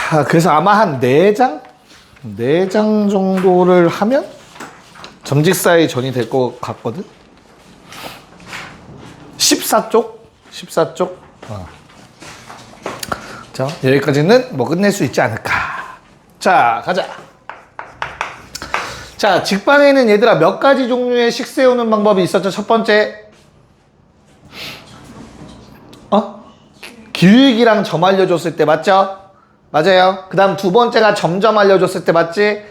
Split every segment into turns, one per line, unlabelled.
자, 그래서 아마 한 4장? 4장 정도를 하면 점직사의 전이 될 것 같거든? 14쪽? 14쪽? 자, 여기까지는 뭐 끝낼 수 있지 않을까. 자, 가자. 자, 직방에는 얘들아 몇 가지 종류의 식 세우는 방법이 있었죠? 첫 번째, 기울기랑 점 알려줬을 때 맞죠? 맞아요. 그 다음 두 번째가 점점 알려줬을 때 맞지?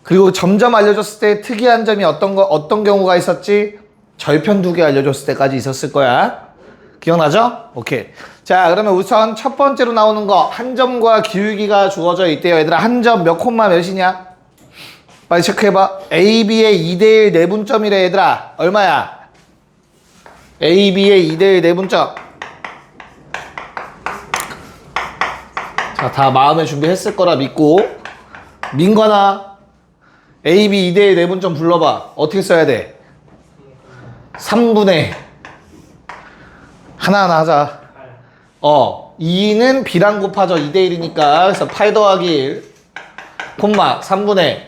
그리고 점점 알려줬을 때 특이한 점이 어떤 경우가 있었지? 절편 2개 알려줬을 때까지 있었을 거야. 기억나죠? 오케이. 자, 그러면 우선 첫 번째로 나오는 거, 한 점과 기울기가 주어져 있대요. 얘들아, 한 점 몇 콤마 몇이냐? 빨리 체크해봐. AB의 2대1 내분점이래, 얘들아. 얼마야? AB의 2대1 내분점. 자, 다 마음의 준비했을 거라 믿고. 민관아, AB 2대1 내분점 불러봐. 어떻게 써야 돼? 3분의 하나하나 하자. 2는 B랑 곱하죠. 2대1이니까. 그래서 8 더하기 1, 콤마 3분의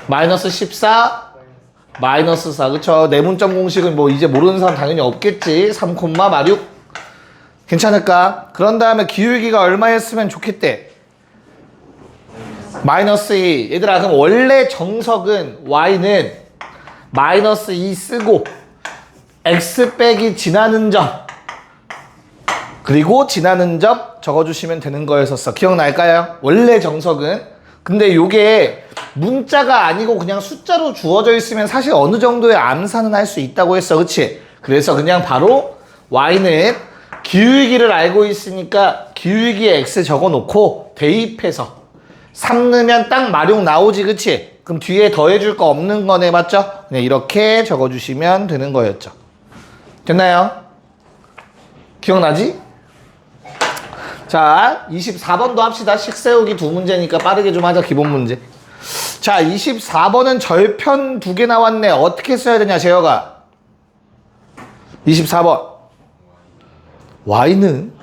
마이너스 14, 마이너스 4. 그쵸? 내분점 공식은 뭐 이제 모르는 사람 당연히 없겠지. 3 콤마 마육. 괜찮을까? 그런 다음에 기울기가 얼마였으면 좋겠대? 마이너스 2. 얘들아, 그럼 원래 정석은 y는 마이너스 2 쓰고 x 빼기 지나는 점 그리고 지나는 점 적어주시면 되는 거였었어. 기억날까요? 원래 정석은. 근데 요게 문자가 아니고 그냥 숫자로 주어져 있으면 사실 어느 정도의 암산은 할 수 있다고 했어. 그치? 그래서 그냥 바로 y는 기울기를 알고 있으니까 기울기에 x 적어놓고 대입해서 3 넣으면 딱 마룡 나오지. 그치? 그럼 뒤에 더해줄 거 없는 거네. 맞죠? 그냥 이렇게 적어주시면 되는 거였죠. 됐나요? 기억나지? 자, 24번도 합시다. 식 세우기 2문제니까 빠르게 좀 하자. 기본 문제. 자, 24번은 절편 2개 나왔네. 어떻게 써야 되냐, 재혁아? 24번. y는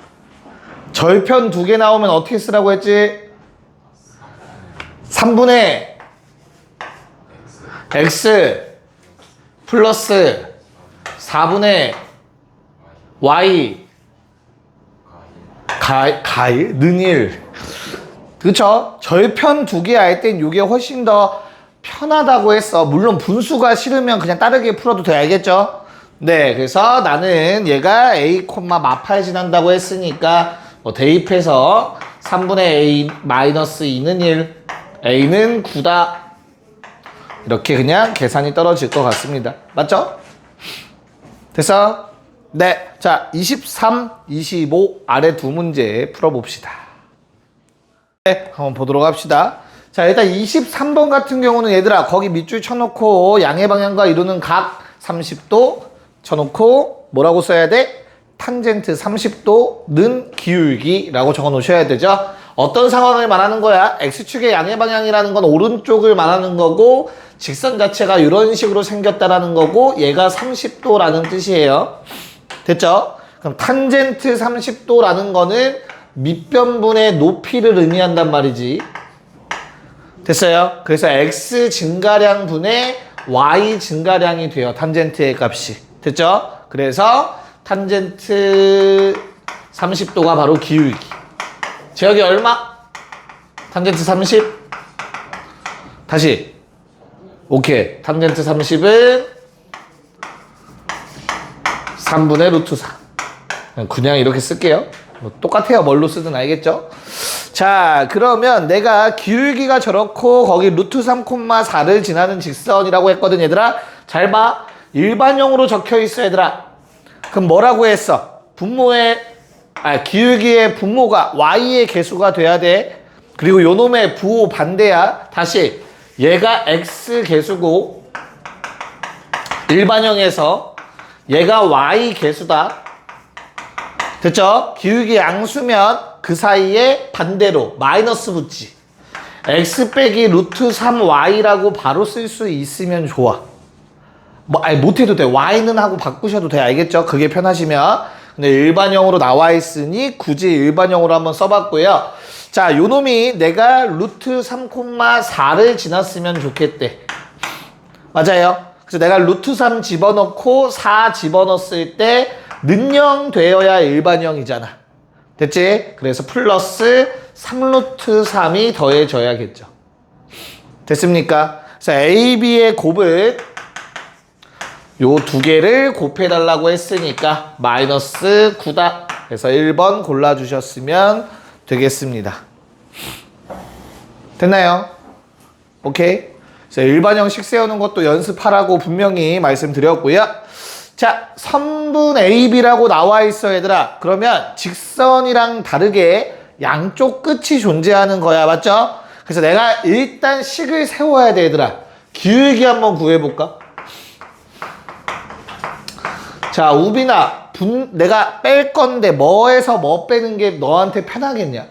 절편 2개 나오면 어떻게 쓰라고 했지? 3분의 x 플러스 4분의 y 는 1. 그쵸? 절편 2개 할 땐 이게 훨씬 더 편하다고 했어. 물론 분수가 싫으면 그냥 다르게 풀어도 돼. 알겠죠? 네, 그래서 나는 얘가 a, 마8 지난다고 했으니까 뭐 대입해서 3분의 a 마이너스 2는 1, a는 9다. 이렇게 그냥 계산이 떨어질 것 같습니다. 맞죠? 됐어? 네. 자, 23, 25 아래 2문제 풀어봅시다. 네, 한번 보도록 합시다. 자, 일단 23번 같은 경우는 얘들아, 거기 밑줄 쳐놓고 양의 방향과 이루는 각 30도 쳐놓고 뭐라고 써야 돼? 탄젠트 30도는 기울기라고 적어 놓으셔야 되죠. 어떤 상황을 말하는 거야? X축의 양의 방향이라는 건 오른쪽을 말하는 거고 직선 자체가 이런 식으로 생겼다라는 거고 얘가 30도라는 뜻이에요. 됐죠? 그럼 탄젠트 30도라는 거는 밑변분의 높이를 의미한단 말이지. 됐어요? 그래서 X 증가량 분의 Y 증가량이 돼요. 탄젠트의 값이. 됐죠? 그래서 탄젠트 30도가 바로 기울기. 재혁이 얼마? 탄젠트 30? 다시. 오케이. 탄젠트 30은 3분의 루트 4. 그냥 이렇게 쓸게요. 뭐 똑같아요. 뭘로 쓰든 알겠죠? 자, 그러면 내가 기울기가 저렇고 거기 루트 3,4를 지나는 직선이라고 했거든, 얘들아. 잘 봐. 일반형으로 적혀 있어, 얘들아. 그럼 뭐라고 했어? 기울기의 분모가 y의 개수가 돼야 돼. 그리고 요놈의 부호 반대야. 다시. 얘가 x 개수고 일반형에서 얘가 y 개수다. 됐죠? 기울기 양수면 그 사이에 반대로 마이너스 붙지. x 빼기 루트 3y라고 바로 쓸 수 있으면 좋아. 뭐, 못해도 돼. y는 하고 바꾸셔도 돼. 알겠죠? 그게 편하시면. 근데 일반형으로 나와 있으니 굳이 일반형으로 한번 써봤고요. 자, 요 놈이 내가 루트 3,4를 지났으면 좋겠대. 맞아요. 그래서 내가 루트 3 집어넣고 4 집어넣었을 때 는영되어야 일반형이잖아. 됐지? 그래서 플러스 3루트 3이 더해져야겠죠. 됐습니까? 그래서 A, B의 곱은 요 두 개를 곱해달라고 했으니까 마이너스 9다. 그래서 1번 골라주셨으면 되겠습니다. 됐나요? 오케이? 그래서 일반형식 세우는 것도 연습하라고 분명히 말씀드렸고요. 자, 선분 AB라고 나와 있어 얘들아. 그러면 직선이랑 다르게 양쪽 끝이 존재하는 거야. 맞죠? 그래서 내가 일단 식을 세워야 돼 얘들아. 기울기 한번 구해볼까? 자, 우빈아, 내가 뺄 건데 뭐에서 뭐 빼는 게 너한테 편하겠냐?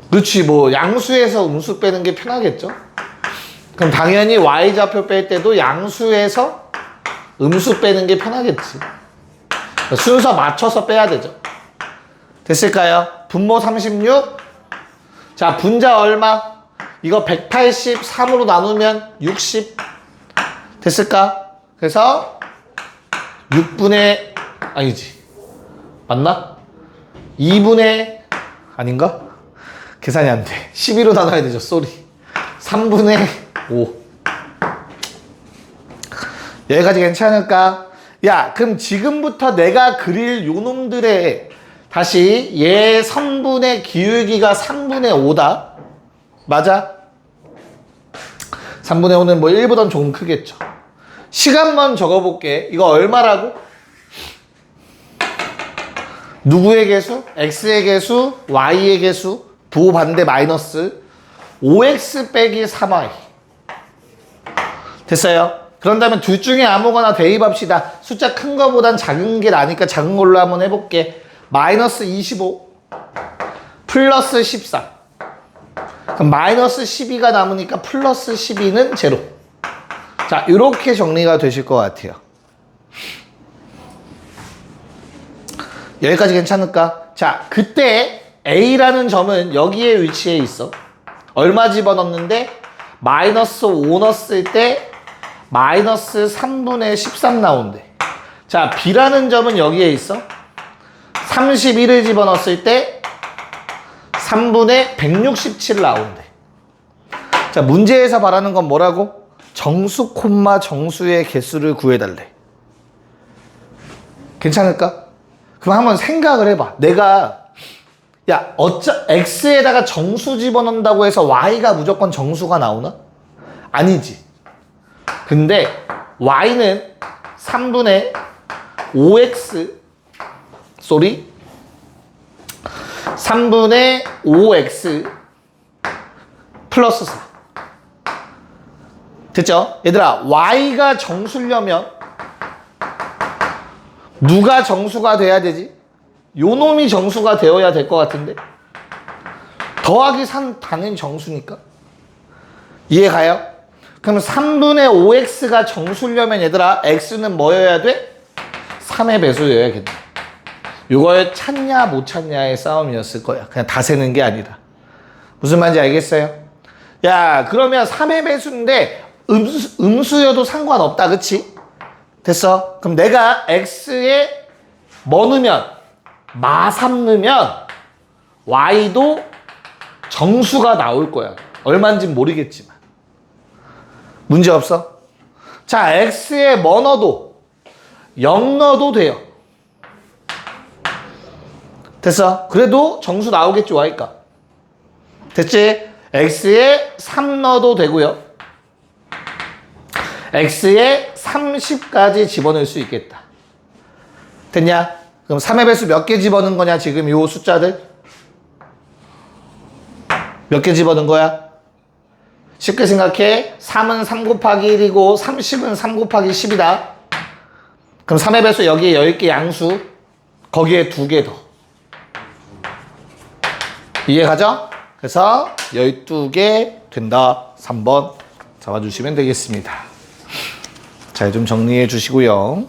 그렇지, 뭐 양수에서 음수 빼는 게 편하겠죠? 그럼 당연히 y좌표 뺄 때도 양수에서 음수 빼는 게 편하겠지. 순서 맞춰서 빼야 되죠. 됐을까요? 분모 36. 자, 분자 얼마? 이거 183으로 나누면 60. 됐을까? 그래서 6분의 아니지. 맞나? 2분의 아닌가? 계산이 안 돼. 12로 나눠야 되죠. 쏘리. 3분의 5. 여기까지 괜찮을까? 야, 그럼 지금부터 내가 그릴 요놈들의 다시 얘 선분의 기울기가 3분의 5다. 맞아? 3분의 5는 뭐 1보단 조금 크겠죠. 시간만 적어볼게. 이거 얼마라고? 누구의 개수? x의 개수, y의 개수, 부호 반대 마이너스 5x 빼기 3y. 됐어요? 그런 다음에 둘 중에 아무거나 대입합시다. 숫자 큰 거보단 작은 게 나니까 작은 걸로 한번 해볼게. 마이너스 25 플러스 14. 그럼 마이너스 12가 남으니까 플러스 12는 제로. 자, 이렇게 정리가 되실 것 같아요. 여기까지 괜찮을까? 자, 그때 A라는 점은 여기에 위치해 있어. 얼마 집어넣는데? 마이너스 5 넣었을 때 마이너스 3분의 13 나온대. 자, B라는 점은 여기에 있어. 31을 집어넣었을 때 3분의 167 나온대. 자, 문제에서 바라는 건 뭐라고? 정수 콤마 정수의 개수를 구해달래. 괜찮을까? 그럼 한번 생각을 해봐. 내가 야, x에다가 정수 집어넣는다고 해서 y가 무조건 정수가 나오나? 아니지. 근데 y는 3분의 5x 3분의 5x 플러스 4. 됐죠? 얘들아, y가 정수려면 누가 정수가 돼야 되지? 요 놈이 정수가 되어야 될 것 같은데? 더하기 3 당연히 정수니까. 이해가요? 그럼 3분의 5x가 정수려면 얘들아, x는 뭐여야 돼? 3의 배수여야겠네. 이걸 찾냐 못 찾냐의 싸움이었을 거야. 그냥 다 세는 게 아니라. 무슨 말인지 알겠어요? 야, 그러면 3의 배수인데 음수여도 상관없다. 그치? 됐어? 그럼 내가 x에 뭐 넣으면 마3 넣으면 y도 정수가 나올 거야. 얼마인지는 모르겠지만. 문제 없어? 자, x에 뭐 넣어도 0 넣어도 돼요. 됐어? 그래도 정수 나오겠지, y가. 됐지? x에 3 넣어도 되고요. x에 30까지 집어넣을 수 있겠다. 됐냐? 그럼 3의 배수 몇 개 집어넣은 거냐, 지금 요 숫자들? 몇 개 집어넣은 거야? 쉽게 생각해. 3은 3 곱하기 1이고 30은 3 곱하기 10이다. 그럼 3의 배수 여기에 10개 양수, 거기에 2개 더. 이해가죠? 그래서 12개 된다. 3번 잡아주시면 되겠습니다. 잘 좀 정리해 주시고요.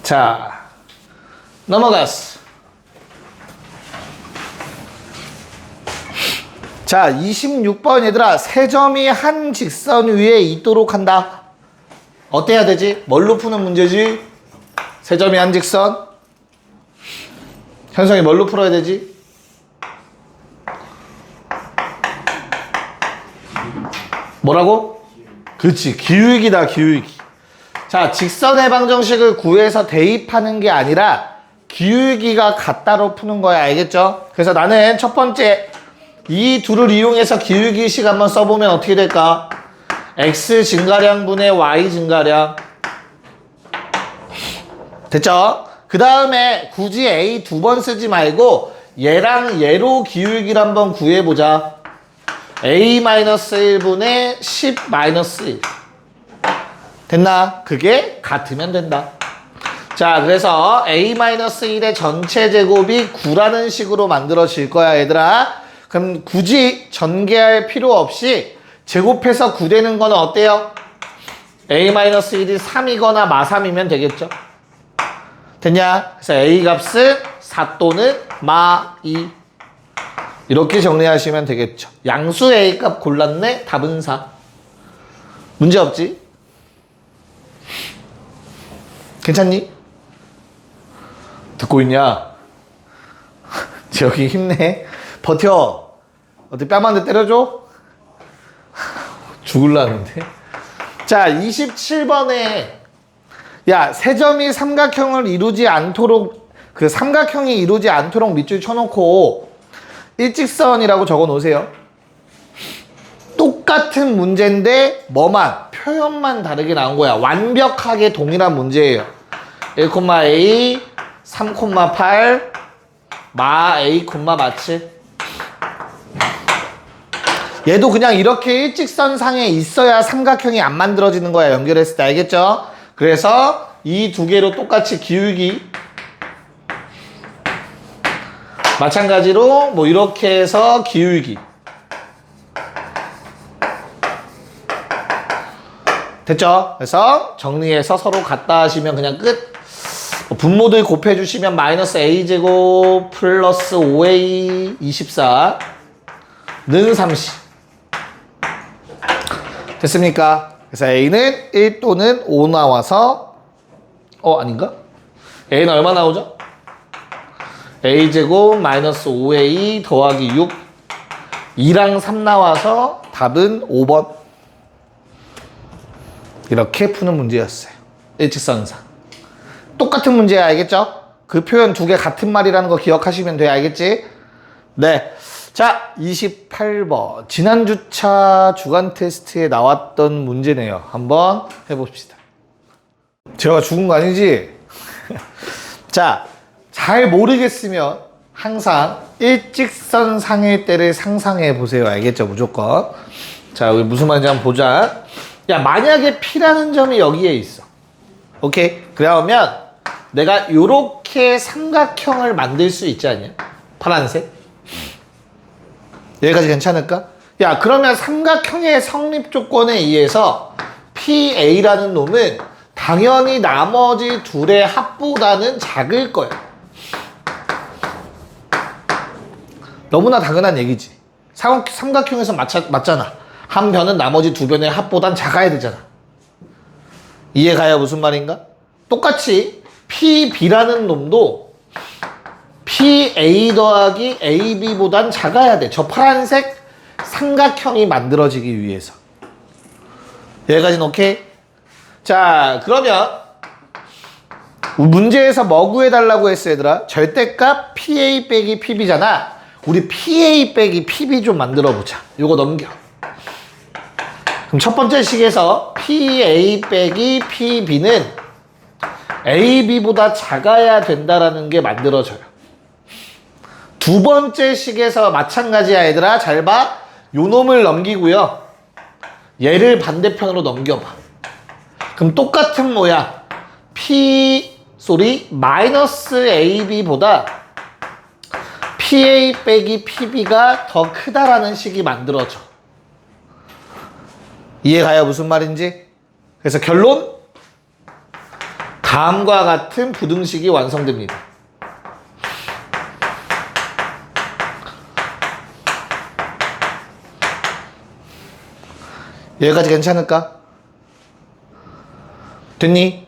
자, 넘어갔어. 자, 26번 얘들아. 세 점이 한 직선 위에 있도록 한다. 어때야 되지? 뭘로 푸는 문제지? 세 점이 한 직선. 현성이 뭘로 풀어야 되지? 뭐라고? 그렇지. 기울기다, 기울기. 자, 직선의 방정식을 구해서 대입하는 게 아니라 기울기가 같다로 푸는 거야. 알겠죠? 그래서 나는 첫 번째 이 둘을 이용해서 기울기식 한번 써보면 어떻게 될까? x 증가량분의 y 증가량. 됐죠? 그 다음에 굳이 a 두 번 쓰지 말고 얘랑 얘로 기울기를 한번 구해보자. a-1분의 10-1 됐나? 그게 같으면 된다. 자, 그래서 a-1의 전체 제곱이 9라는 식으로 만들어질 거야, 얘들아. 그럼 굳이 전개할 필요 없이 제곱해서 9 되는 거는 어때요? a-1이 3이거나 마3이면 되겠죠? 됐냐? 그래서 a 값은 4 또는 마2 이렇게 정리하시면 되겠죠. 양수 a 값 골랐네? 답은 4. 문제 없지? 괜찮니? 듣고 있냐? 재혁이 힘내. 버텨. 어떻게 뺨 한 대 때려줘? 죽을라는데. 자, 27번에 야, 세 점이 삼각형을 이루지 않도록 그 삼각형이 이루지 않도록 밑줄 쳐놓고 일직선이라고 적어 놓으세요. 똑같은 문제인데 뭐만 표현만 다르게 나온 거야. 완벽하게 동일한 문제예요. 1,a 3,8 마 a, 마 7. 얘도 그냥 이렇게 일직선상에 있어야 삼각형이 안 만들어지는 거야. 연결했을 때. 알겠죠? 그래서 이 두 개로 똑같이 기울기 마찬가지로 뭐 이렇게 해서 기울기 됐죠? 그래서 정리해서 서로 같다 하시면 그냥 끝. 분모들 곱해주시면 마이너스 a제곱 플러스 5a 24 는 30 됐습니까? 그래서 a는 1 또는 5 나와서 아닌가? a는 얼마 나오죠? a제곱 마이너스 5a 더하기 6 2랑 3 나와서 답은 5번 이렇게 푸는 문제였어요. 일직선상 똑같은 문제야. 알겠죠? 그 표현 두 개 같은 말이라는 거 기억하시면 돼요. 알겠지? 네. 자, 28번. 지난주차 주간 테스트에 나왔던 문제네요. 한번 해봅시다. 제가 죽은 거 아니지? 자, 잘 모르겠으면 항상 일직선상일 때를 상상해 보세요. 알겠죠? 무조건. 자, 여기 무슨 말인지 한번 보자. 야, 만약에 P라는 점이 여기에 있어. 오케이? 그러면 내가 요렇게 삼각형을 만들 수 있지 않냐? 파란색. 여기까지 괜찮을까? 야, 그러면 삼각형의 성립 조건에 의해서 PA라는 놈은 당연히 나머지 둘의 합보다는 작을 거야. 너무나 당연한 얘기지. 삼각형에서 맞잖아. 한 변은 나머지 두 변의 합보단 작아야 되잖아. 이해가요? 무슨 말인가? 똑같이 PB라는 놈도 PA 더하기 AB보단 작아야 돼. 저 파란색 삼각형이 만들어지기 위해서. 여기까지는 오케이? 자, 그러면 문제에서 뭐 구해달라고 했어, 얘들아? 절대값 PA 빼기 PB잖아. 우리 PA 빼기 PB 좀 만들어보자. 요거 넘겨. 그럼 첫 번째 식에서 PA 빼기 PB는 AB보다 작아야 된다라는 게 만들어져요. 두 번째 식에서 마찬가지야, 얘들아. 잘 봐. 요 놈을 넘기고요. 얘를 반대편으로 넘겨봐. 그럼 똑같은 뭐야? 마이너스 AB보다 PA 빼기 PB가 더 크다라는 식이 만들어져. 이해가요? 무슨 말인지? 그래서 결론? 다음과 같은 부등식이 완성됩니다. 여기까지 괜찮을까? 됐니?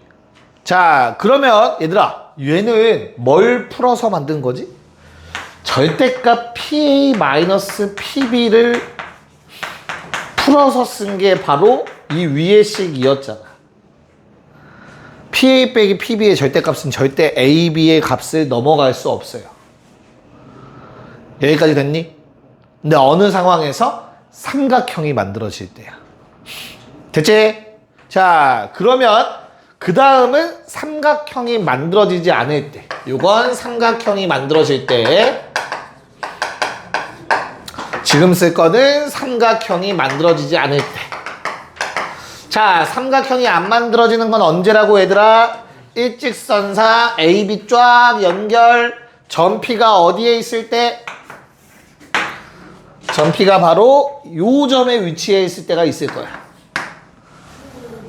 자, 그러면 얘들아, 얘는 뭘 풀어서 만든 거지? 절대값 PA-PB를 풀어서 쓴 게 바로 이 위의 식이었잖아. PA 빼기 PB의 절대값은 절대 AB의 값을 넘어갈 수 없어요. 여기까지 됐니? 근데 어느 상황에서 삼각형이 만들어질 때야. 됐지? 자, 그러면 그 다음은 삼각형이 만들어지지 않을 때. 요건 삼각형이 만들어질 때. 지금 쓸 거는 삼각형이 만들어지지 않을 때. 자, 삼각형이 안 만들어지는 건 언제라고 얘들아? 일직선사 AB 쫙 연결, 점P가 어디에 있을 때? 점P가 바로 요 점에 위치해 있을 때가 있을 거야.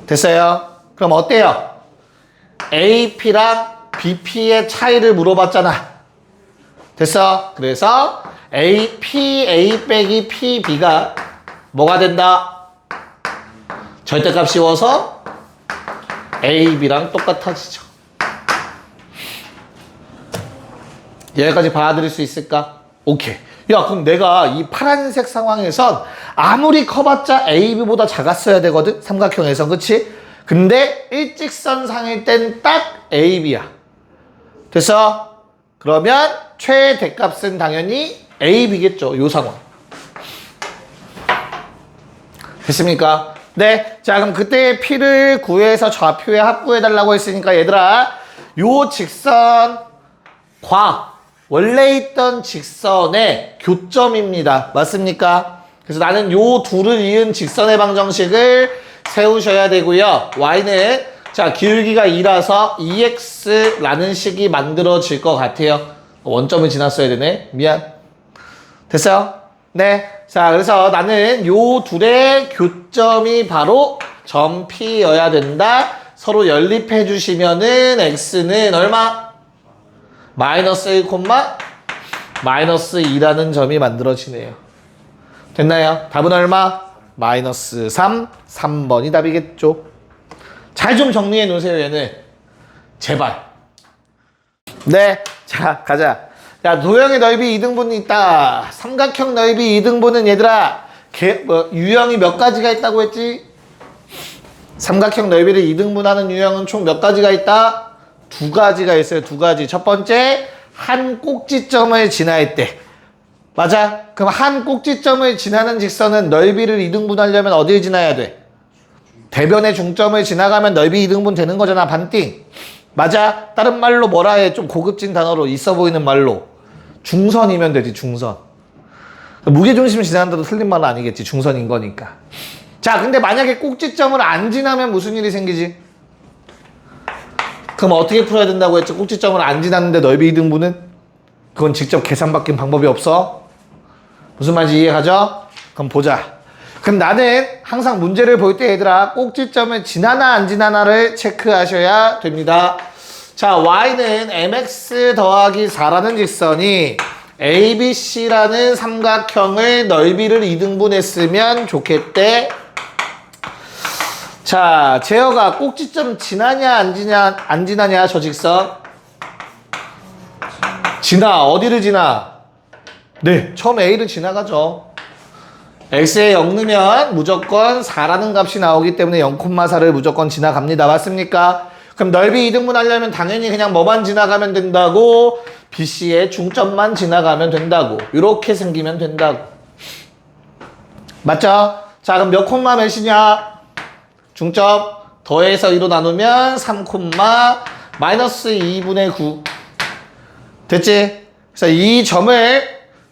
됐어요? 그럼 어때요? AP랑 BP의 차이를 물어봤잖아. 됐어? 그래서 A 빼기 PB가 뭐가 된다? 절대값 씌워서 AB랑 똑같아지죠. 여기까지 봐드릴 수 있을까? 오케이. 야, 그럼 내가 이 파란색 상황에선 아무리 커봤자 AB보다 작았어야 되거든? 삼각형에선, 그치? 근데 일직선상일 땐 딱 AB야. 됐어? 그러면 최대값은 당연히 AB겠죠, 요 상황. 됐습니까? 네. 자, 그럼 그때 P를 구해서 좌표에 합부해달라고 했으니까 얘들아, 요 직선과 원래 있던 직선의 교점입니다. 맞습니까? 그래서 나는 요 둘을 이은 직선의 방정식을 세우셔야 되고요. Y는 자, 기울기가 2라서 2x라는 식이 만들어질 것 같아요. 원점을 지났어야 되네. 미안. 됐어요? 네. 자, 그래서 나는 요 둘의 교점이 바로 점 P여야 된다. 서로 연립해 주시면은 x는 얼마? 마이너스 1, 마이너스 2라는 점이 만들어지네요. 됐나요? 답은 얼마? 마이너스 3, 3번이 답이겠죠. 잘 좀 정리해 놓으세요, 얘는. 제발. 네. 자, 가자. 야, 도형의 넓이 2등분이 있다. 삼각형 넓이 2등분은 얘들아, 유형이 몇 가지가 있다고 했지? 삼각형 넓이를 2등분하는 유형은 총 몇 가지가 있다? 2가지가 있어요. 2가지. 첫 번째, 한 꼭지점을 지날 때. 맞아? 그럼 한 꼭지점을 지나는 직선은 넓이를 2등분하려면 어디를 지나야 돼? 대변의 중점을 지나가면 넓이 2등분 되는 거잖아. 반띵. 맞아? 다른 말로 뭐라 해? 좀 고급진 단어로 있어 보이는 말로. 중선이면 되지, 중선. 무게중심 지난다도 틀린 말은 아니겠지. 중선인 거니까. 자, 근데 만약에 꼭지점을 안 지나면 무슨 일이 생기지? 그럼 어떻게 풀어야 된다고 했죠? 꼭지점을 안 지났는데 넓이 2등분은? 그건 직접 계산 바뀐 방법이 없어? 무슨 말인지 이해가죠? 그럼 보자. 그럼 나는 항상 문제를 볼 때 얘들아, 꼭지점을 지나나 안 지나나를 체크하셔야 됩니다. 자, y는 mx 더하기 4라는 직선이 ABC라는 삼각형을 넓이를 2등분했으면 좋겠대. 자, 제어가 꼭지점 지나냐 안 지나냐 저 직선? 지나. 어디를 지나? 네, 처음 A를 지나가죠. x에 0 넣으면 무조건 4라는 값이 나오기 때문에 0,4를 무조건 지나갑니다. 맞습니까? 그럼 넓이 2등분 하려면 당연히 그냥 뭐만 지나가면 된다고? BC의 중점만 지나가면 된다고. 이렇게 생기면 된다고. 맞죠? 자, 그럼 몇 콤마 몇이냐? 중점 더해서 2로 나누면 3 마이너스 2분의 9. 됐지? 그래서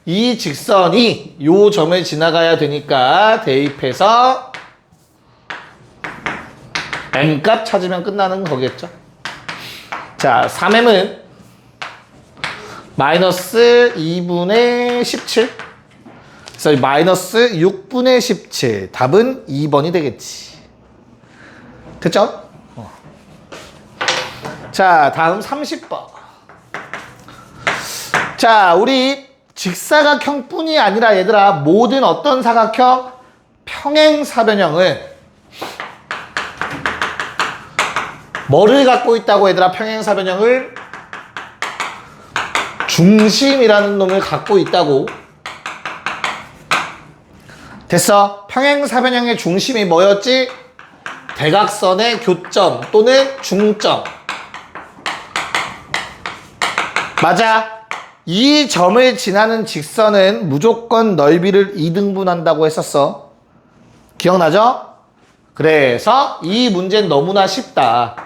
이 직선이 요 점을 지나가야 되니까 대입해서 m값 찾으면 끝나는 거겠죠. 자, 3m은 마이너스 2분의 17. 그래서 마이너스 6분의 17. 답은 2번이 되겠지. 됐죠? 자, 다음 30번. 자, 우리 직사각형뿐이 아니라 얘들아, 모든 어떤 사각형? 평행사변형은 뭐를 갖고 있다고 얘들아? 평행사변형을 중심이라는 놈을 갖고 있다고. 됐어? 평행사변형의 중심이 뭐였지? 대각선의 교점 또는 중점. 맞아. 이 점을 지나는 직선은 무조건 넓이를 2등분한다고 했었어. 기억나죠? 그래서 이 문제는 너무나 쉽다.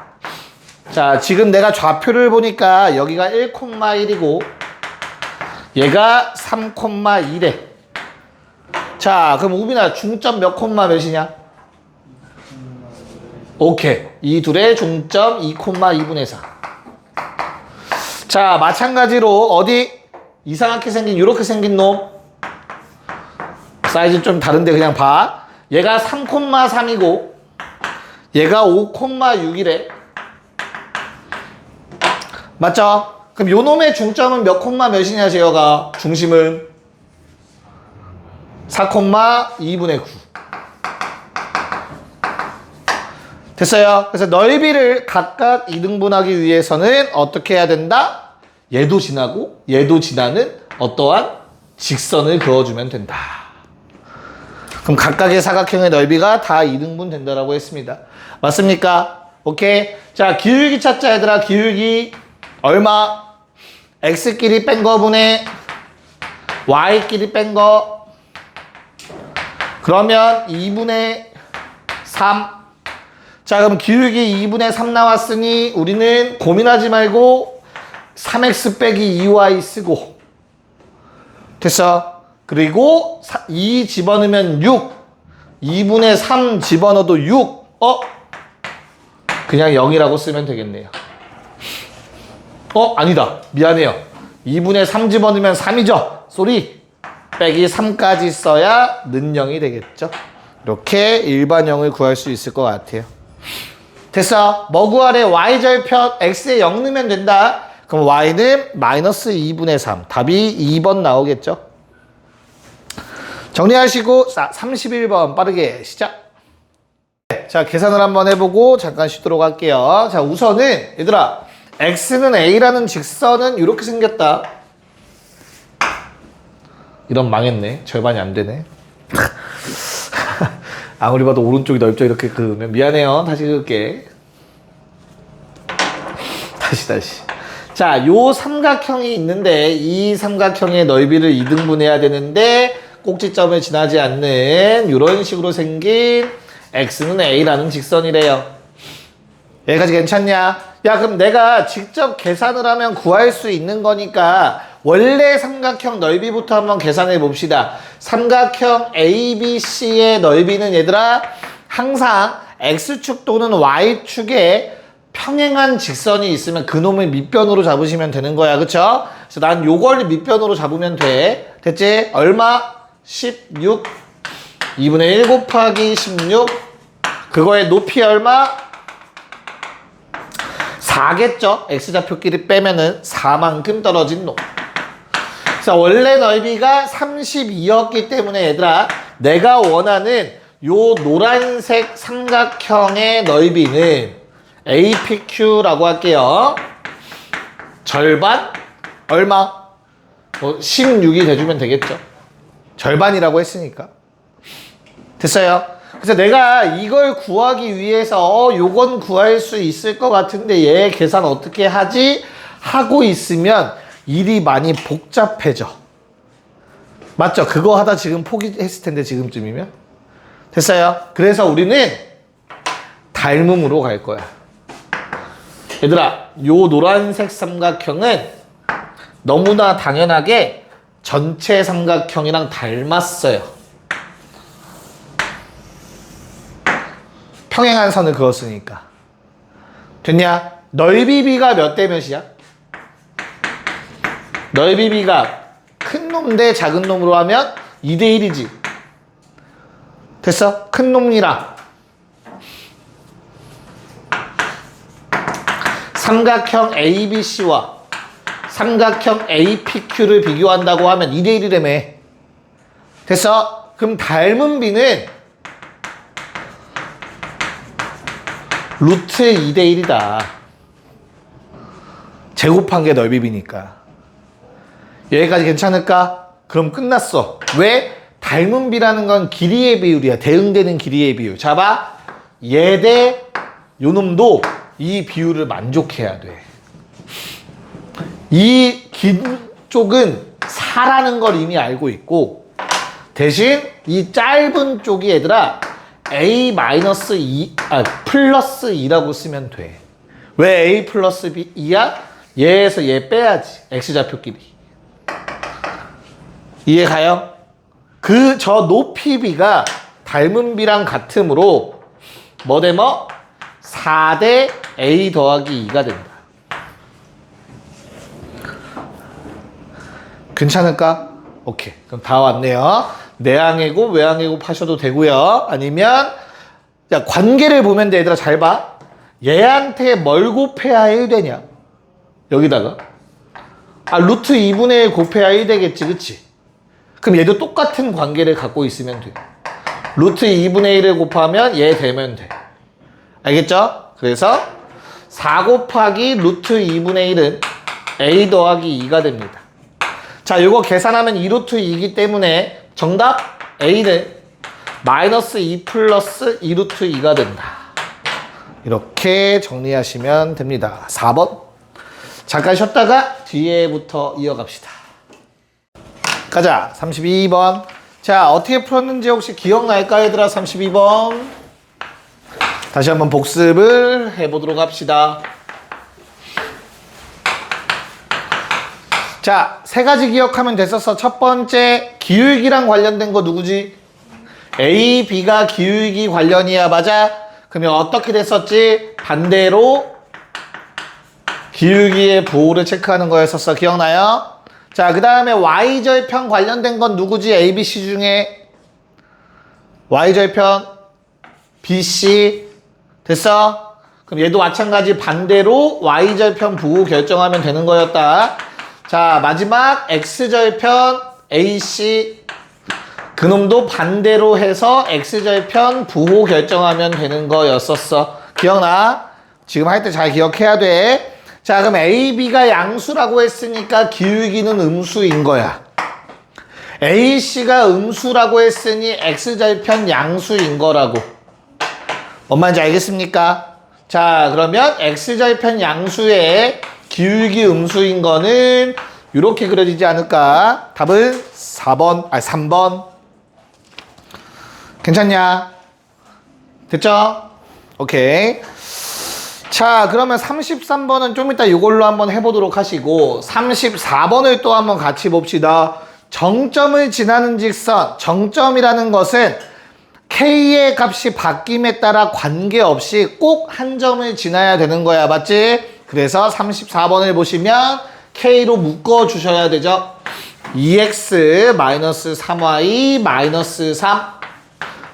자, 지금 내가 좌표를 보니까 여기가 1,1이고 얘가 3,1에. 자, 그럼 우빈아 중점 몇 콤마 몇이냐? 오케이. 이 둘의 중점 2,2분의 4. 자, 마찬가지로 어디 이상하게 생긴 이렇게 생긴 놈 사이즈 좀 다른데 그냥 봐. 얘가 3,3이고 얘가 5,6이래. 맞죠? 그럼 요 놈의 중점은 몇 콤마 몇이냐 제어가 중심은 4,2분의 9. 됐어요? 그래서 넓이를 각각 2등분하기 위해서는 어떻게 해야 된다? 얘도 지나고 얘도 지나는 어떠한 직선을 그어주면 된다. 그럼 각각의 사각형의 넓이가 다 2등분 된다라고 했습니다. 맞습니까? 오케이. 자, 기울기 찾자 얘들아. 기울기 얼마? x끼리 뺀 거분의 y끼리 뺀 거. 그러면 2분의 3. 자, 그럼 기울기 2분의 3 나왔으니 우리는 고민하지 말고 3x 빼기 2y 쓰고. 됐어? 그리고 2 집어넣으면 6. 2분의 3 집어넣어도 6. 그냥 0이라고 쓰면 되겠네요. 아니다. 미안해요. 2분의 3 집어넣으면 3이죠. 쏘리. 빼기 3까지 써야 는 0이 되겠죠. 이렇게 일반형을 구할 수 있을 것 같아요. 됐어. 뭐 구하래? y절편 x에 0 넣으면 된다. 그럼 y는 마이너스 2분의 3. 답이 2번 나오겠죠. 정리하시고 31번 빠르게 시작. 자, 계산을 한번 해보고 잠깐 쉬도록 할게요. 자, 우선은 얘들아 x는 a라는 직선은 이렇게 생겼다. 이런 망했네. 절반이 안 되네. 아무리 봐도 오른쪽이 넓죠. 이렇게 그으면 미안해요. 다시 그을게. 다시. 자, 요 삼각형이 있는데 이 삼각형의 넓이를 2등분해야 되는데 꼭지점을 지나지 않는 이런 식으로 생긴 x는 a라는 직선이래요. 여기까지 괜찮냐? 야, 그럼 내가 직접 계산을 하면 구할 수 있는 거니까 원래 삼각형 넓이부터 한번 계산해 봅시다. 삼각형 ABC의 넓이는 얘들아 항상 X축 또는 Y축에 평행한 직선이 있으면 그놈을 밑변으로 잡으시면 되는 거야. 그쵸? 그래서 난 요걸 밑변으로 잡으면 돼. 됐지? 얼마? 16. 2분의 1 곱하기 16. 그거의 높이 얼마? 4겠죠? X좌표끼리 빼면은 4만큼 떨어진 놈. 자, 원래 넓이가 32였기 때문에 얘들아 내가 원하는 요 노란색 삼각형의 넓이는 APQ라고 할게요. 절반? 얼마? 16이 돼주면 되겠죠. 절반이라고 했으니까. 됐어요? 그래서 내가 이걸 구하기 위해서 요건 구할 수 있을 것 같은데 얘 계산 어떻게 하지? 하고 있으면 일이 많이 복잡해져. 맞죠? 그거 하다 지금 포기했을 텐데 지금쯤이면. 됐어요? 그래서 우리는 닮음으로 갈 거야. 얘들아, 요 노란색 삼각형은 너무나 당연하게 전체 삼각형이랑 닮았어요. 평행한 선을 그었으니까. 됐냐? 넓이 비가 몇 대 몇이야? 넓이 비가 큰 놈 대 작은 놈으로 하면 2대 1이지. 됐어? 큰 놈이랑 삼각형 ABC와 삼각형 APQ를 비교한다고 하면 2대 1이라며. 됐어? 그럼 닮은 비는 루트 2대 1이다. 제곱한 게 넓이비니까. 여기까지 괜찮을까? 그럼 끝났어. 왜? 닮은 비라는 건 길이의 비율이야. 대응되는 길이의 비율. 자, 봐. 얘 대 요놈도 이 비율을 만족해야 돼. 이 긴 쪽은 4라는 걸 이미 알고 있고, 대신 이 짧은 쪽이 얘들아 A-2, 플러스 2라고 쓰면 돼. 왜 A 플러스 2야? 얘에서 얘 빼야지. X좌표끼리. 이해 가요? 저 높이 B가 닮은 B랑 같으므로 뭐 대 뭐? 4대 A 더하기 2가 된다. 괜찮을까? 오케이. 그럼 다 왔네요. 내항해고 외항해고 하셔도 되고요. 아니면 자, 관계를 보면 돼. 얘들아 잘 봐. 얘한테 뭘 곱해야 1 되냐? 여기다가 루트 2분의 1 곱해야 1 되겠지. 그치? 그럼 얘도 똑같은 관계를 갖고 있으면 돼. 루트 2분의 1을 곱하면 얘 되면 돼. 알겠죠? 그래서 4 곱하기 루트 2분의 1은 A 더하기 2가 됩니다. 자, 이거 계산하면 2루트 2이기 때문에 정답 A는 마이너스 2 플러스 2루트 2가 된다. 이렇게 정리하시면 됩니다. 4번. 잠깐 쉬었다가 뒤에부터 이어갑시다. 가자. 32번. 자, 어떻게 풀었는지 혹시 기억날까 얘들아? 32번. 다시 한번 복습을 해보도록 합시다. 자, 세 가지 기억하면 됐었어. 첫 번째, 기울기랑 관련된 거 누구지? A, B가 기울기 관련이야. 맞아? 그러면 어떻게 됐었지? 반대로 기울기의 부호를 체크하는 거였었어. 기억나요? 자, 그 다음에 Y절편 관련된 건 누구지? A, B, C 중에 Y절편 BC 됐어? 그럼 얘도 마찬가지 반대로 Y절편 부호 결정하면 되는 거였다. 자, 마지막 X절편 AC 그놈도 반대로 해서 X절편 부호 결정하면 되는 거였었어. 기억나? 지금 할 때 잘 기억해야 돼. 자, 그럼 AB가 양수라고 했으니까 기울기는 음수인 거야. AC가 음수라고 했으니 X절편 양수인 거라고. 뭔 말인지 알겠습니까? 자, 그러면 X절편 양수의 기울기 음수인 거는 이렇게 그려지지 않을까? 답은 3번. 괜찮냐? 됐죠? 오케이. 자, 그러면 33번은 좀 이따 이걸로 한번 해보도록 하시고 34번을 또 한번 같이 봅시다. 정점을 지나는 직선, 정점이라는 것은 K의 값이 바뀜에 따라 관계없이 꼭 한 점을 지나야 되는 거야. 맞지? 그래서 34번을 보시면 K로 묶어주셔야 되죠. 2x-3y-3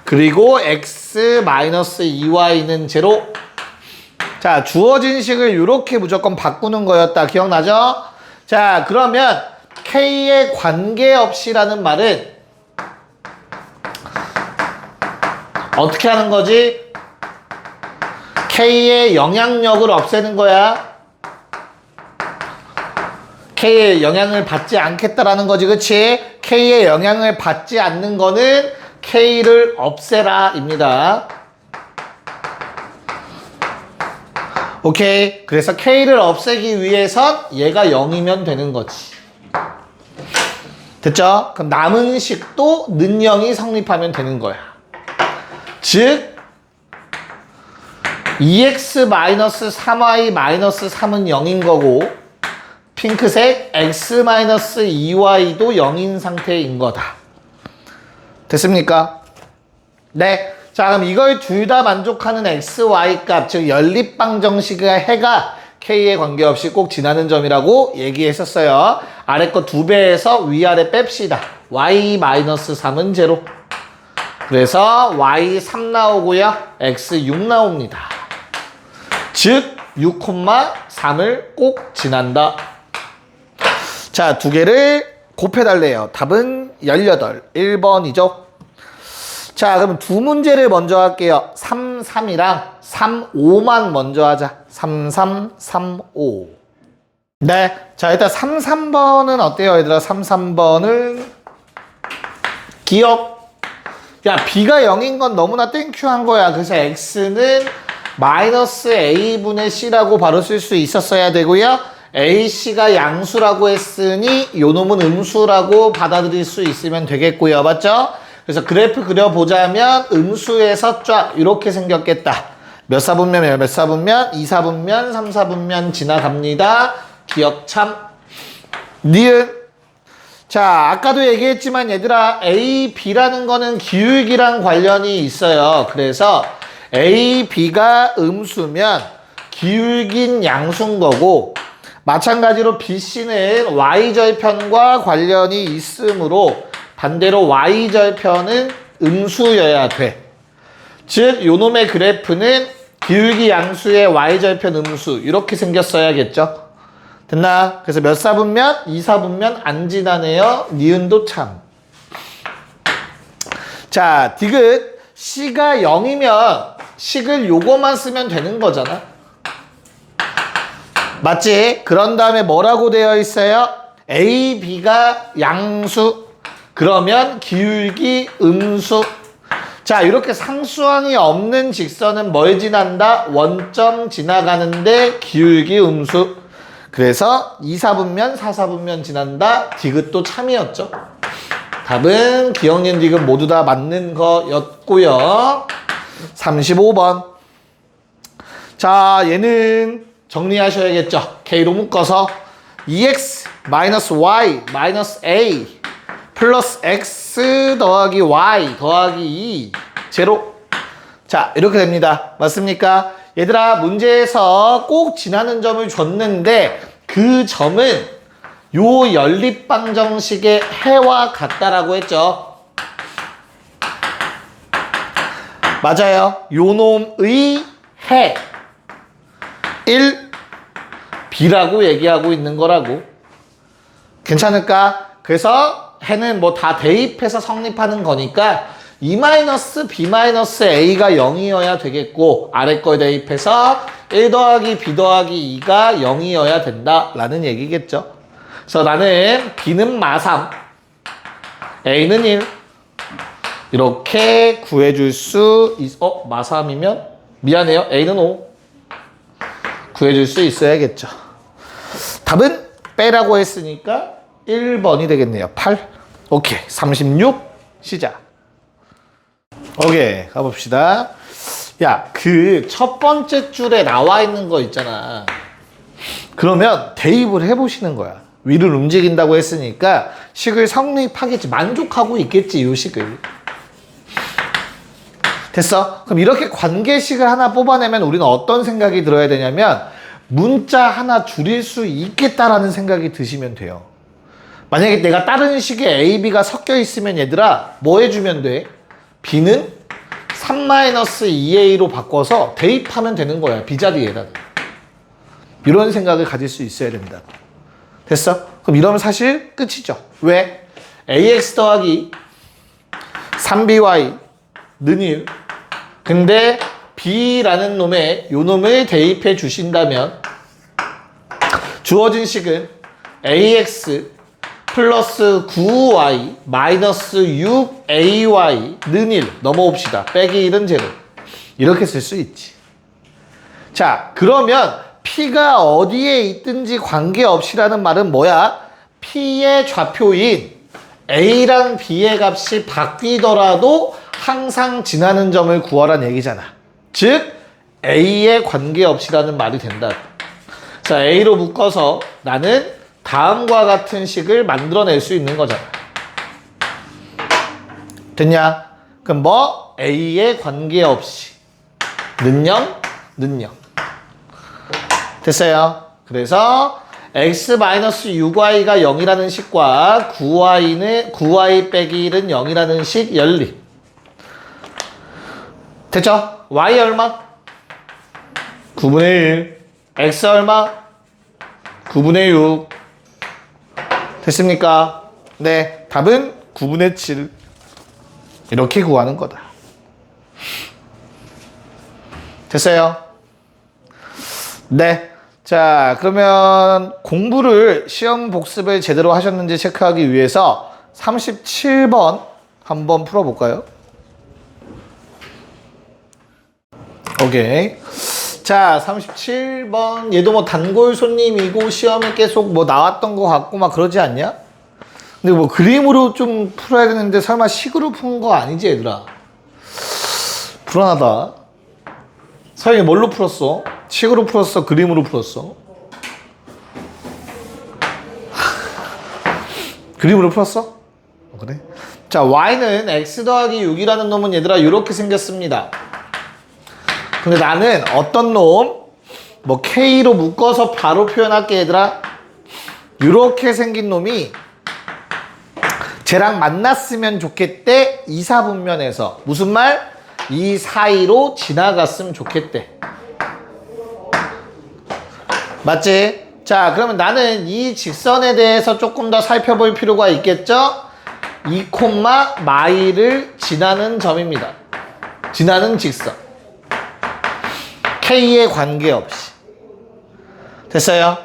그리고 x-2y는 제로. 자, 주어진 식을 이렇게 무조건 바꾸는 거였다. 기억나죠? 자, 그러면 K의 관계없이라는 말은 어떻게 하는 거지? K의 영향력을 없애는 거야. K의 영향을 받지 않겠다라는 거지. 그치? K의 영향을 받지 않는 거는 K를 없애라 입니다. 오케이. 그래서 K를 없애기 위해선 얘가 0이면 되는 거지. 됐죠? 그럼 남은 식도 는 0이 성립하면 되는 거야. 즉 2x-3y-3은 0인 거고 핑크색 x-2y도 0인 상태인 거다. 됐습니까? 네. 자, 그럼 이걸 둘 다 만족하는 x, y 값, 즉 연립방정식의 해가 k에 관계없이 꼭 지나는 점이라고 얘기했었어요. 아래 거 2배에서 위아래 뺍시다. y-3은 제로. 그래서 y 3 나오고요. x 6 나옵니다. 즉 6,3을 꼭 지난다. 자, 두 개를 곱해달래요. 답은 18. 1번이죠. 자, 그럼 두 문제를 먼저 할게요. 3, 3이랑 3, 5만 먼저 하자. 3, 3, 3, 5. 네. 자, 일단 3, 3번은 어때요, 얘들아? 3, 3번은 기억. 야, B가 0인 건 너무나 땡큐한 거야. 그래서 X는 마이너스 A분의 C라고 바로 쓸 수 있었어야 되고요. AC가 양수라고 했으니 요 놈은 음수라고 받아들일 수 있으면 되겠고요. 맞죠? 그래서 그래프 그려보자면 음수에서 쫙 이렇게 생겼겠다. 몇 사분면, 몇 사분면, 2 사분면, 3 사분면 지나갑니다. 기억 참. 니은. 자, 아까도 얘기했지만 얘들아, A, B라는 거는 기울기랑 관련이 있어요. 그래서 A, B가 음수면 기울긴 양수인 거고, 마찬가지로 BC는 Y절편과 관련이 있으므로 반대로 Y절편은 음수여야 돼. 즉, 요놈의 그래프는 기울기 양수의 Y절편 음수 이렇게 생겼어야겠죠. 됐나? 그래서 몇 사분면? 2 사분면 안 지나네요. 니은도 참. 자, 디귿 C가 0이면 식을 요거만 쓰면 되는 거잖아. 맞지? 그런 다음에 뭐라고 되어 있어요? A, B가 양수. 그러면 기울기 음수. 자, 이렇게 상수항이 없는 직선은 뭘 지난다? 원점 지나가는데 기울기 음수. 그래서 2, 4분면, 4, 4분면 지난다. 디귿도 참이었죠. 답은 기억, 니은, 디귿 모두 다 맞는 거였고요. 35번. 자, 얘는 정리하셔야겠죠. K로 묶어서 2x 마이너스 y 마이너스 a 플러스 x 더하기 y 더하기 2 제로. 자, 이렇게 됩니다. 맞습니까? 얘들아, 문제에서 꼭 지나는 점을 줬는데 그 점은 요 연립방정식의 해와 같다라고 했죠. 맞아요. 요 놈의 해 1, B라고 얘기하고 있는 거라고. 괜찮을까? 그래서 해는 뭐 다 대입해서 성립하는 거니까 E-B-A가 0이어야 되겠고 아래 걸 대입해서 1 더하기 B 더하기 2가 0이어야 된다라는 얘기겠죠. 그래서 나는 B는 마3, A는 1 이렇게 구해줄 수 마3이면 미안해요. A는 5 구해줄 수 있어야겠죠. 답은 빼라고 했으니까 1번이 되겠네요. 8. 오케이. 36 시작. 오케이. 가봅시다. 야, 그 첫 번째 줄에 나와 있는 거 있잖아. 그러면 대입을 해보시는 거야. 위를 움직인다고 했으니까 식을 성립하겠지. 만족하고 있겠지, 이 식을. 됐어? 그럼 이렇게 관계식을 하나 뽑아내면 우리는 어떤 생각이 들어야 되냐면 문자 하나 줄일 수 있겠다라는 생각이 드시면 돼요. 만약에 내가 다른 식의 A, B가 섞여 있으면 얘들아 뭐 해주면 돼? B는 3-2A로 바꿔서 대입하면 되는 거야. B 자리에다가. 이런 생각을 가질 수 있어야 됩니다. 됐어? 그럼 이러면 사실 끝이죠. 왜? AX 더하기 3BY는 1. 근데 B라는 놈에 요 놈을 대입해 주신다면 주어진 식은 AX 플러스 9Y 마이너스 6AY는 1 넘어옵시다. 빼기 1은 0 이렇게 쓸 수 있지. 자, 그러면 P가 어디에 있든지 관계없이라는 말은 뭐야? P의 좌표인 A랑 B의 값이 바뀌더라도 항상 지나는 점을 구하라는 얘기잖아. 즉 A에 관계없이라는 말이 된다. 자, A로 묶어서 나는 다음과 같은 식을 만들어낼 수 있는 거잖아. 됐냐? 그럼 뭐? A에 관계없이 는 0, 는 0. 됐어요? 그래서 x-6y가 0이라는 식과 9y 빼기 1은 0이라는 식 연립. 됐죠? y 얼마? 9분의 1 x 얼마? 9분의 6. 됐습니까? 네, 답은 9분의 7. 이렇게 구하는 거다. 됐어요? 네. 자, 그러면 공부를, 시험 복습을 제대로 하셨는지 체크하기 위해서 37번 한번 풀어볼까요? 오케이. 자, 37번. 얘도 뭐 단골 손님이고 시험에 계속 뭐 나왔던 거 같고 막 그러지 않냐? 근데 뭐 그림으로 좀 풀어야 되는데 설마 식으로 푼 거 아니지, 얘들아? 불안하다. 서영이 뭘로 풀었어? 식으로 풀었어? 그림으로 풀었어? 그림으로 풀었어? 그래? 자, y는 x 더하기 6이라는 놈은 얘들아 이렇게 생겼습니다. 근데 나는 어떤 놈? 뭐 k로 묶어서 바로 표현할게, 얘들아. 이렇게 생긴 놈이 쟤랑 만났으면 좋겠대. 2, 4분면에서 무슨 말? 이 사이로 지나갔으면 좋겠대. 맞지? 자, 그러면 나는 이 직선에 대해서 조금 더 살펴볼 필요가 있겠죠? 2, 마이를 지나는 점입니다. 지나는 직선. K에 관계없이. 됐어요?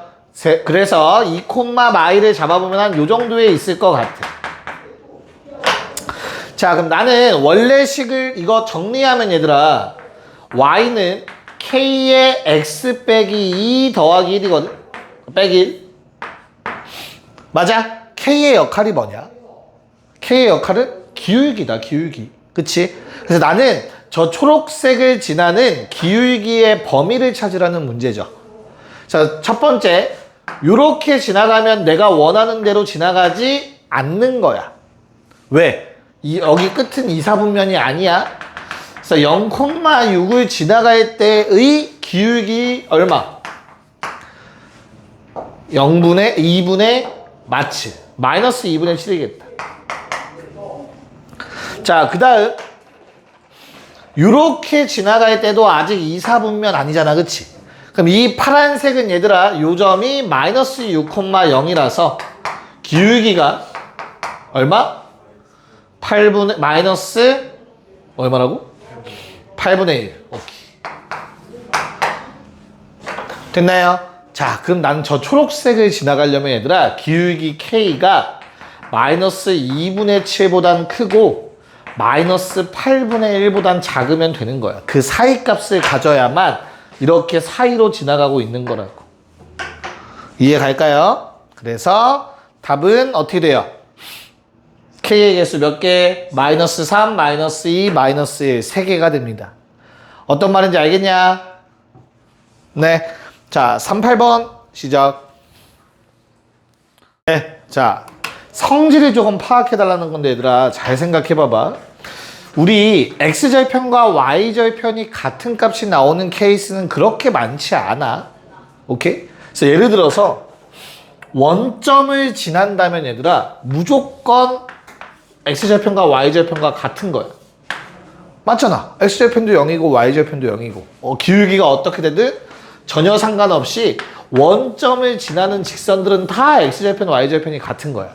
그래서 2, 마이를 잡아보면 한 요 정도에 있을 것 같아. 자, 그럼 나는 원래 식을 이거 정리하면 얘들아, y는 k의 x 빼기 2 더하기 1이거든? 빼기 1. 맞아? k의 역할이 뭐냐? k의 역할은 기울기다, 기울기. 그치? 그래서 나는 저 초록색을 지나는 기울기의 범위를 찾으라는 문제죠. 자, 첫 번째, 요렇게 지나가면 내가 원하는 대로 지나가지 않는 거야. 왜? 여기 끝은 2, 4분면이 아니야. 그래서 0,6을 지나갈 때의 기울기 얼마? 0분의 2분의 마치 마이너스 2분의 7이겠다. 자, 그 다음 이렇게 지나갈 때도 아직 2, 4분면 아니잖아, 그치? 그럼 이 파란색은 얘들아 요 점이 마이너스 6,0이라서 기울기가 얼마? 8분의 마이너스 얼마라고? 8분의 1. 오케이. 됐나요? 자, 그럼 나는 저 초록색을 지나가려면 얘들아 기울기 K가 마이너스 2분의 7보단 크고 마이너스 8분의 1보단 작으면 되는 거야. 그 사이 값을 가져야만 이렇게 사이로 지나가고 있는 거라고. 이해 갈까요? 그래서 답은 어떻게 돼요? K의 개수 몇 개? 마이너스 3, 마이너스 2, 마이너스 1. 3개가 됩니다. 어떤 말인지 알겠냐? 네. 자, 38번 시작. 네. 자, 성질을 조금 파악해달라는 건데 얘들아 잘 생각해봐봐. 우리 x절편과 y절편이 같은 값이 나오는 케이스는 그렇게 많지 않아. 오케이? 그래서 예를 들어서 원점을 지난다면 얘들아 무조건 x절편과 y절편과 같은 거야. 맞잖아. x절편도 0이고 y절편도 0이고 기울기가 어떻게 되든 전혀 상관없이 원점을 지나는 직선들은 다 x절편, y절편이 같은 거야.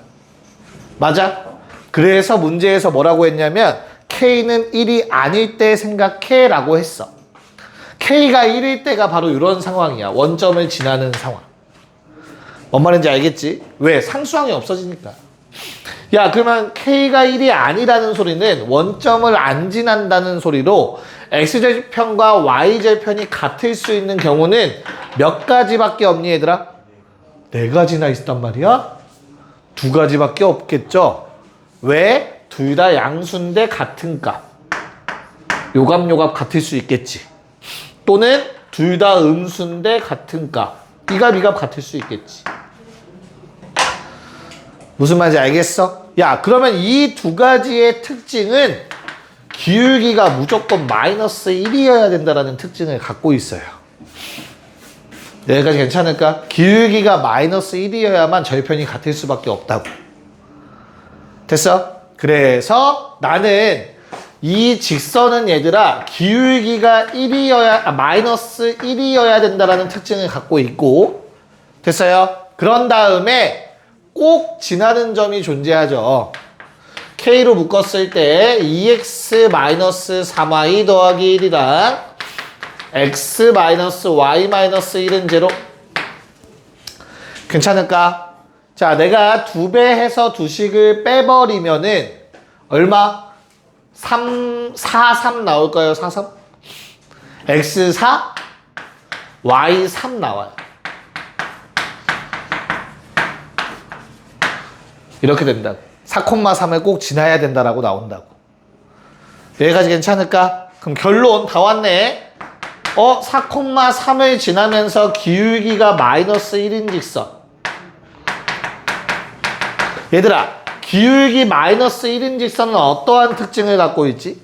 맞아? 그래서 문제에서 뭐라고 했냐면 k는 1이 아닐 때 생각해 라고 했어. k가 1일 때가 바로 이런 상황이야. 원점을 지나는 상황. 뭔 말인지 알겠지? 왜? 상수항이 없어지니까. 야, 그러면 k가 1이 아니라는 소리는 원점을 안 지난다는 소리로 x절편과 y절편이 같을 수 있는 경우는 몇 가지밖에 없니 얘들아? 4가지나 있단 말이야? 2가지밖에 없겠죠? 왜? 둘 다 양수인데 같은 값. 요값 같을 수 있겠지. 또는 둘 다 음수인데 같은 값. 이 값 같을 수 있겠지. 무슨 말인지 알겠어? 야, 그러면 이 2가지의 특징은 기울기가 무조건 마이너스 1이어야 된다는 특징을 갖고 있어요. 여기까지 괜찮을까? 기울기가 마이너스 1이어야만 절편이 같을 수밖에 없다고. 됐어? 그래서 나는 이 직선은 얘들아 기울기가 1이어야 마이너스 1이어야 된다라는 특징을 갖고 있고 됐어요? 그런 다음에 꼭 지나는 점이 존재하죠. K로 묶었을 때 2x-3y 더하기 1이랑 x-y-1은 0 괜찮을까? 자, 내가 2배 해서 두식을 빼버리면은 얼마? 3 나올까요? 4, 3? x4, y3 나와요. 이렇게 된다고. 4,3을 꼭 지나야 된다라고 나온다고. 여기까지 괜찮을까? 그럼 결론 다 왔네. 4,3을 지나면서 기울기가 마이너스 1인 직선. 얘들아, 기울기 마이너스 1인 직선은 어떠한 특징을 갖고 있지?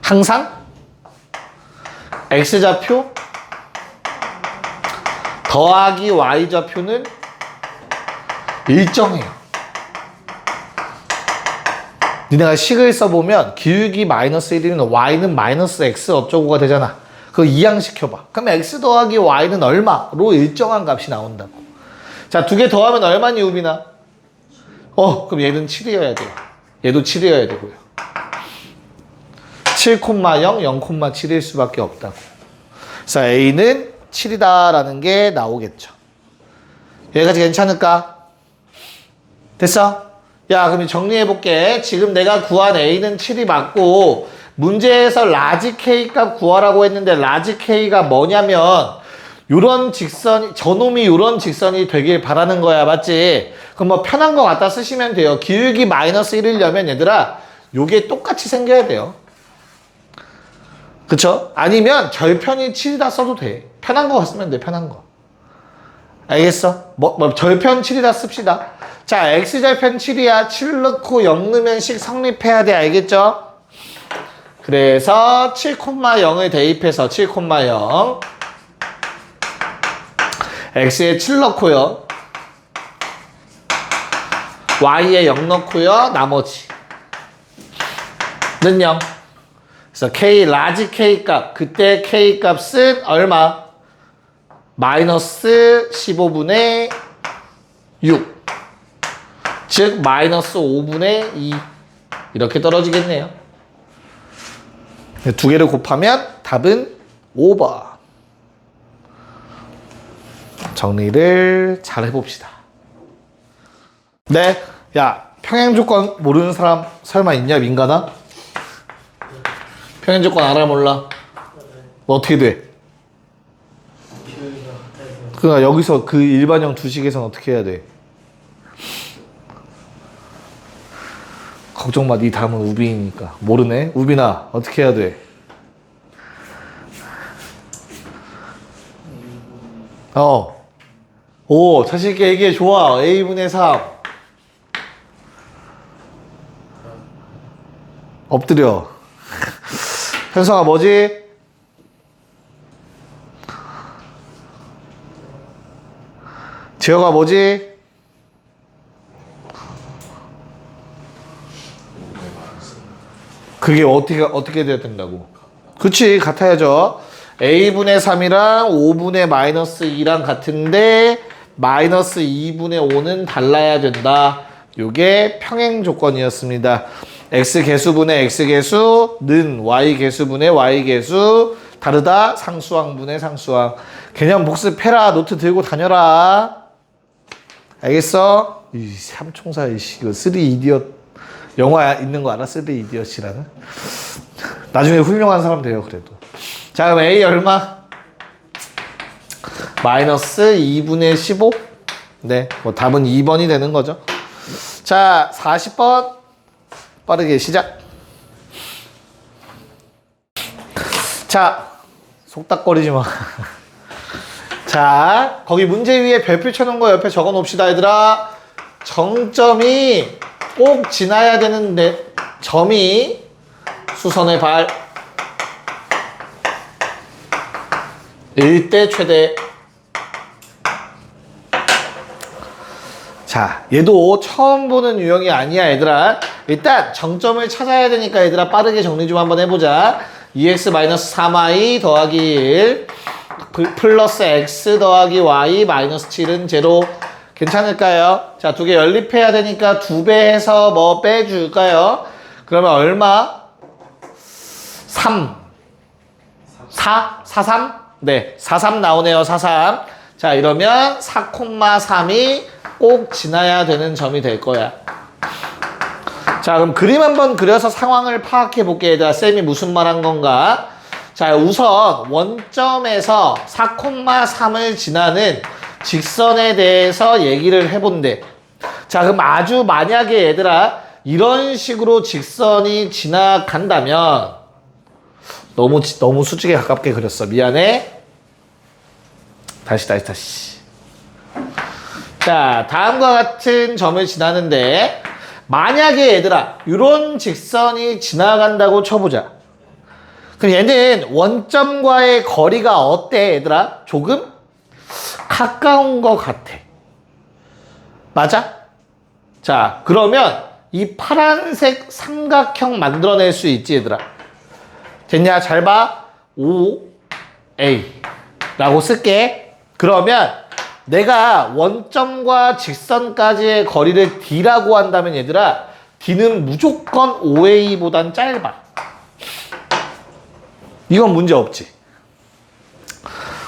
항상 x좌표 더하기 y좌표는 일정해요. 니네가 식을 써보면 기울기 마이너스 1이면 y는 마이너스 x 어쩌고가 되잖아. 그거 이항시켜봐. 그럼 x 더하기 y는 얼마로 일정한 값이 나온다고. 자, 두 개 더하면 얼마니 우빈아? 그럼 얘는 7이어야 돼요. 얘도 7이어야 되고요. 7,0, 0,7일 수밖에 없다고. 그래서 a는 7이다라는 게 나오겠죠. 여기까지 괜찮을까? 됐어? 야, 그럼 정리해볼게. 지금 내가 구한 A는 7이 맞고, 문제에서 라지 K 값 구하라고 했는데, 라지 K가 뭐냐면, 요런 직선이, 저놈이 요런 직선이 되길 바라는 거야. 맞지? 그럼 뭐 편한 거 갖다 쓰시면 돼요. 기울기 마이너스 1이려면 얘들아, 요게 똑같이 생겨야 돼요. 그쵸? 아니면 절편이 7이다 써도 돼. 편한 거 쓰면 돼, 편한 거. 알겠어? 절편 7이다 씁시다. 자, x절편 7이야. 7 넣고 0 넣으면 식 성립해야 돼. 알겠죠? 그래서 7,0을 대입해서 7,0 x에 7 넣고요. y에 0 넣고요. 나머지 는 0. 그래서 k, 라지 k 값. 그때 k 값은 얼마? 마이너스 15분의 6. 즉 마이너스 5분의 2 이렇게 떨어지겠네요. 두 개를 곱하면 답은 5번. 정리를 잘 해봅시다. 네, 야, 평행조건 모르는 사람 설마 있냐, 민간아? 평행조건 알아 몰라? 뭐 어떻게 돼? 그러니까 여기서 그 일반형 두식에서는 어떻게 해야 돼? 걱정 마, 네 다음은 우빈이니까. 모르네? 우빈아, 어떻게 해야 돼? 오, 자신있게 얘기해. 좋아. A분의 3. 엎드려. 현성아, 뭐지? 재혁아, 뭐지? 그게 어떻게 돼야 된다고? 그치, 같아야죠. A분의 3이랑 5분의 마이너스 2랑 같은데 마이너스 2분의 5는 달라야 된다. 요게 평행 조건이었습니다. X 개수분의 X 개수는 Y 개수분의 Y 개수 다르다. 상수항분의 상수항. 개념 복습해라. 노트 들고 다녀라. 알겠어? 이 삼총사 이거 3 이디엇 영화 있는 거 알아? 3 이디엇이라는? 나중에 훌륭한 사람 돼요, 그래도. 자, 그럼 A 얼마? 마이너스 2분의 15? 네, 뭐 답은 2번이 되는 거죠. 자, 40번. 빠르게 시작. 자, 속닥거리지 마. 자, 거기 문제 위에 별표 쳐놓은 거 옆에 적어 놓읍시다, 얘들아. 정점이 꼭 지나야 되는데, 점이 수선의 발. 일대 최대. 자, 얘도 처음 보는 유형이 아니야, 얘들아. 일단 정점을 찾아야 되니까 얘들아 빠르게 정리 좀 한번 해보자. 2x-3y 더하기 1 플러스 x 더하기 y 마이너스 7은 제로. 괜찮을까요? 자, 두 개 연립해야 되니까 2배 해서 뭐 빼줄까요? 그러면 얼마? 3 4? 43? 네, 43 나오네요. 43. 자, 이러면 4,3이 꼭 지나야 되는 점이 될 거야. 자, 그럼 그림 한번 그려서 상황을 파악해 볼게. 얘들아, 쌤이 무슨 말 한 건가? 자, 우선 원점에서 4,3을 지나는 직선에 대해서 얘기를 해본대. 자, 그럼 아주 만약에 얘들아 이런 식으로 직선이 지나간다면 너무 수직에 가깝게 그렸어. 미안해. 다시. 자, 다음과 같은 점을 지나는데 만약에 얘들아 이런 직선이 지나간다고 쳐보자. 그럼 얘는 원점과의 거리가 어때 얘들아? 조금 가까운 것 같아. 맞아? 자, 그러면 이 파란색 삼각형 만들어낼 수 있지 얘들아. 됐냐? 잘 봐. OA 라고 쓸게. 그러면 내가 원점과 직선까지의 거리를 D라고 한다면 얘들아 D는 무조건 OA보단 짧아. 이건 문제 없지.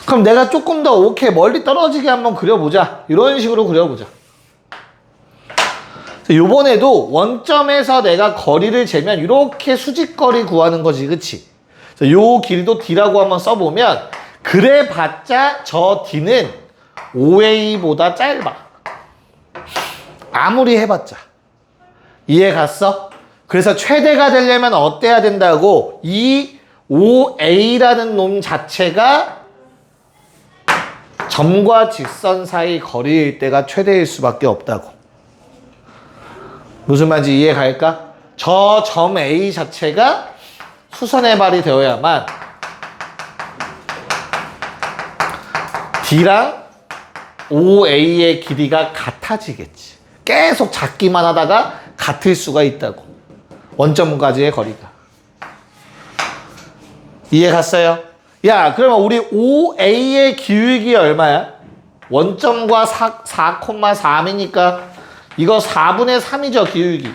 그럼 내가 조금 더 오케이 멀리 떨어지게 한번 그려보자. 이런 식으로 그려보자. 요번에도 원점에서 내가 거리를 재면 이렇게 수직거리 구하는 거지, 그치? 요 길이도 D라고 한번 써보면 그래봤자 저 D는 OA보다 짧아. 아무리 해봤자. 이해 갔어? 그래서 최대가 되려면 어때야 된다고? 이 OA라는 놈 자체가 점과 직선 사이 거리일 때가 최대일 수밖에 없다고. 무슨 말인지 이해 갈까? 저 점 A 자체가 수선의 발이 되어야만 D랑 OA의 길이가 같아지겠지. 계속 작기만 하다가 같을 수가 있다고. 원점까지의 거리가. 이해 갔어요? 야, 그러면 우리 OA의 기울기 얼마야? 원점과 4,3이니까 이거 4분의 3이죠, 기울기.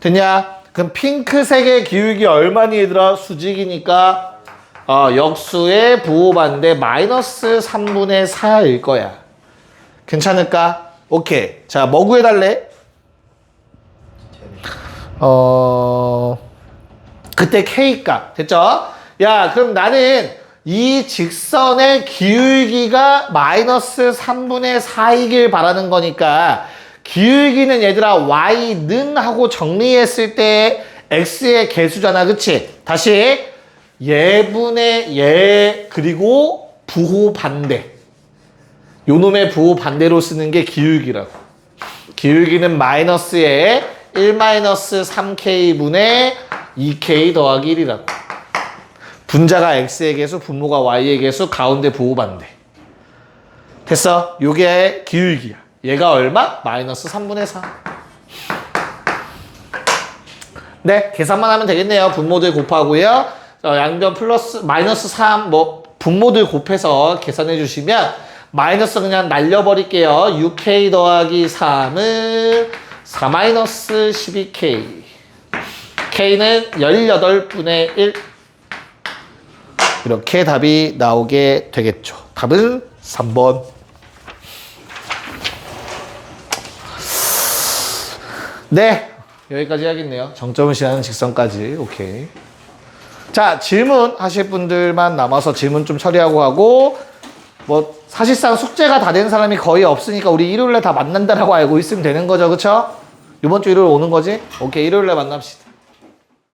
됐냐? 그럼 핑크색의 기울기 얼마니 얘들아? 수직이니까 역수의 부호반대 마이너스 3분의 4일 거야. 괜찮을까? 오케이. 자, 뭐 구해달래? 그때 K값. 됐죠? 야, 그럼 나는 이 직선의 기울기가 마이너스 3분의 4이길 바라는 거니까 기울기는 얘들아 y는 하고 정리했을 때 x의 개수잖아. 그치? 다시 얘분의 얘 그리고 부호 반대. 요 놈의 부호 반대로 쓰는 게 기울기라고. 기울기는 마이너스에 1-3k분의 2k 더하기 1이라고. 분자가 x의 개수, 분모가 y의 개수, 가운데 부호 반대. 됐어? 요게 기울기야. 얘가 얼마? 마이너스 3분의 4. 네, 계산만 하면 되겠네요. 분모들 곱하고요. 양변 플러스 마이너스 3 뭐 분모들 곱해서 계산해 주시면 마이너스 그냥 날려버릴게요. 6k 더하기 3은 4-12k. k는 18분의 1. 이렇게 답이 나오게 되겠죠. 답은 3번. 네, 여기까지 해야겠네요. 정점을 지나는 직선까지. 오케이. 자, 질문 하실 분들만 남아서 질문 좀 처리하고 하고, 뭐 사실상 숙제가 다 된 사람이 거의 없으니까 우리 일요일에 다 만난다라고 알고 있으면 되는 거죠. 그쵸? 이번 주 일요일 오는 거지? 오케이, 일요일에 만납시다.